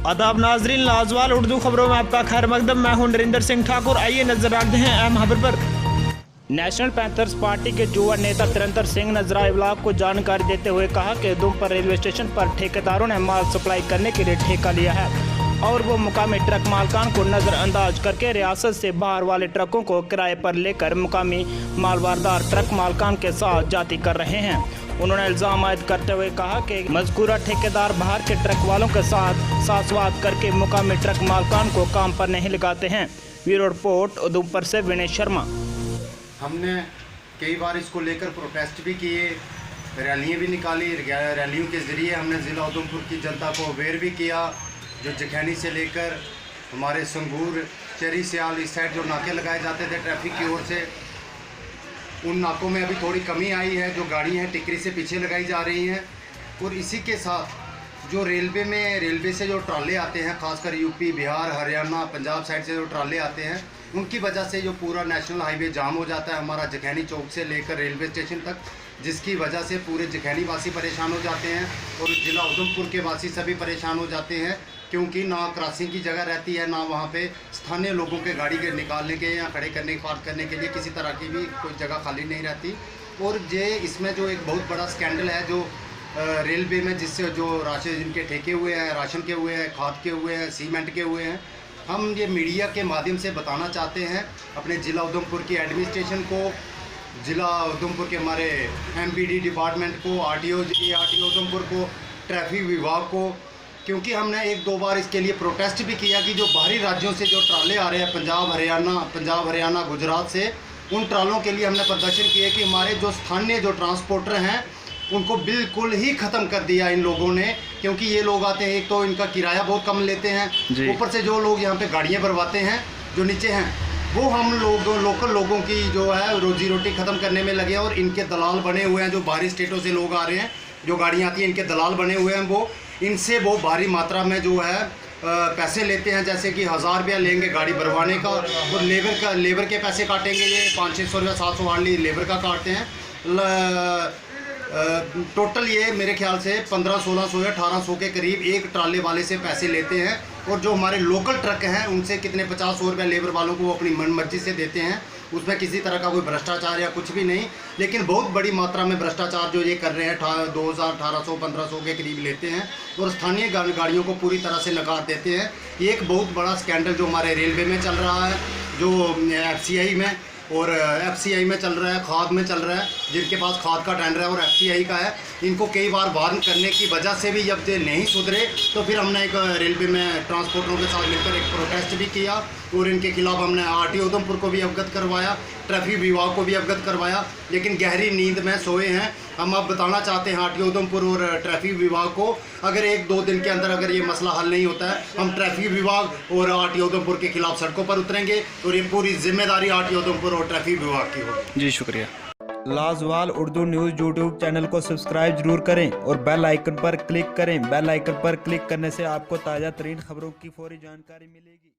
आदाब नाजरीन, लाजवाल उर्दू खबरों में आपका खैर मकदम। मैं हूं नरिंदर सिंह ठाकुर। आइए नजर डालते हैं अहम खबर पर। नेशनल पैंथर्स पार्टी के युवा नेता तिरंतर सिंह ने ज़राए इब्लाग को जानकारी देते हुए कहा कि उधमपुर रेलवे स्टेशन पर ठेकेदारों ने माल सप्लाई करने के लिए ठेका लिया है और वो मुकामी ट्रक मालकान को नज़रअंदाज करके रियासत से बाहर वाले ट्रकों को किराए पर लेकर मुकामी मालवारदार ट्रक मालकान के साथ जाती कर रहे हैं। उन्होंने इल्ज़ाम आयद करते हुए कहा कि मज़कूरा ठेकेदार बाहर के ट्रक वालों के साथ सासवाद करके मुकामी ट्रक मालकान को काम पर नहीं लगाते हैं। ब्यूरो रिपोर्ट उधमपुर से विनय शर्मा। हमने कई बार इसको लेकर प्रोटेस्ट भी किए, रैलियाँ भी निकाली। रैलियों के ज़रिए हमने ज़िला उधमपुर की जनता को अवेयर भी किया। जो जखैनी से लेकर हमारे संगूर, चेरी सियाल इस साइड जो नाके लगाए जाते थे ट्रैफिक की ओर से, उन नाकों में अभी थोड़ी कमी आई है। जो गाड़ी हैं टिकरी से पीछे लगाई जा रही हैं। और इसी के साथ जो रेलवे से जो ट्राले आते हैं, खासकर यूपी, बिहार, हरियाणा, पंजाब साइड से जो ट्राले आते हैं, उनकी वजह से जो पूरा नेशनल हाईवे जाम हो जाता है हमारा जखैनी चौक से लेकर रेलवे स्टेशन तक, जिसकी वजह से पूरे जखैनी वासी परेशान हो जाते हैं और ज़िला उधमपुर के वासी सभी परेशान हो जाते हैं, क्योंकि ना क्रॉसिंग की जगह रहती है, ना वहाँ पे स्थानीय लोगों के गाड़ी के निकालने के या खड़े करने पार्क करने के लिए किसी तरह की भी कोई जगह खाली नहीं रहती। और इसमें जो एक बहुत बड़ा स्कैंडल है जो रेलवे में, जिससे जो राशन जिनके ठेके हुए हैं, राशन के हुए हैं, खाद के हुए हैं, सीमेंट के हुए हैं, हम ये मीडिया के माध्यम से बताना चाहते हैं अपने ज़िला उधमपुर की एडमिनिस्ट्रेशन को, ज़िला उधमपुर के हमारे एमपीडी डिपार्टमेंट को, आरटीओ उधमपुर को, ट्रैफिक विभाग को, क्योंकि हमने एक दो बार इसके लिए प्रोटेस्ट भी किया कि जो बाहरी राज्यों से जो ट्राले आ रहे हैं पंजाब हरियाणा गुजरात से, उन ट्रालों के लिए हमने प्रदर्शन किए कि हमारे जो स्थानीय जो ट्रांसपोर्टर हैं उनको बिल्कुल ही ख़त्म कर दिया इन लोगों ने। क्योंकि ये लोग आते हैं, एक तो इनका किराया बहुत कम लेते हैं, ऊपर से जो लोग यहाँ पे गाड़ियाँ भरवाते हैं जो नीचे हैं, वो हम लोग लोकल लोगों की जो है रोजी रोटी ख़त्म करने में लगे हैं। और इनके दलाल बने हुए हैं, जो बाहरी स्टेटों से लोग आ रहे हैं, जो गाड़ियाँ आती हैं, इनके दलाल बने हुए हैं। वो इनसे वो भारी मात्रा में जो है पैसे लेते हैं, जैसे कि 1000 रुपया लेंगे गाड़ी भरवाने का, और लेबर के पैसे काटेंगे। ये 500-600 रुपया 700 हार्डली लेबर का काटते हैं। टोटल ये मेरे ख्याल से 1500-1600 या 1800 के करीब एक ट्राले वाले से पैसे लेते हैं। और जो हमारे लोकल ट्रक हैं उनसे कितने 50-100 रुपया लेबर वालों को वो अपनी मनमर्जी से देते हैं। उसमें किसी तरह का कोई भ्रष्टाचार या कुछ भी नहीं, लेकिन बहुत बड़ी मात्रा में भ्रष्टाचार जो ये कर रहे हैं, 2000, 1800-1500 के करीब लेते हैं और स्थानीय गाड़ियों को पूरी तरह से नकार देते हैं। ये एक बहुत बड़ा स्कैंडल जो हमारे रेलवे में चल रहा है, जो FCI में और FCI में चल रहा है, खाद में चल रहा है, जिनके पास खाद का टेंडर है और FCI का है। इनको कई बार वार्न करने की वजह से भी जब ये नहीं सुधरे, तो फिर हमने एक रेलवे में ट्रांसपोर्टरों के साथ मिलकर एक प्रोटेस्ट भी किया और इनके खिलाफ हमने आरटीओ उधमपुर को भी अवगत करवाया, ट्रैफिक विभाग को भी अवगत करवाया, लेकिन गहरी नींद में सोए हैं। हम अब बताना चाहते हैं आरटीओ उधमपुर और ट्रैफिक विभाग को, अगर 1-2 दिन के अंदर अगर ये मसला हल नहीं होता है, हम ट्रैफिक विभाग और आरटीओ उधमपुर के खिलाफ सड़कों पर उतरेंगे और ये पूरी जिम्मेदारी आरटीओ उधमपुर और ट्रैफिक विभाग की होगी। जी शुक्रिया। लाजवाल उर्दू न्यूज़ यूट्यूब चैनल को सब्सक्राइब जरूर करें और बेल आइकन पर क्लिक करें। बेल आइकन पर क्लिक करने से आपको ताज़ा तरीन खबरों की फौरी जानकारी मिलेगी।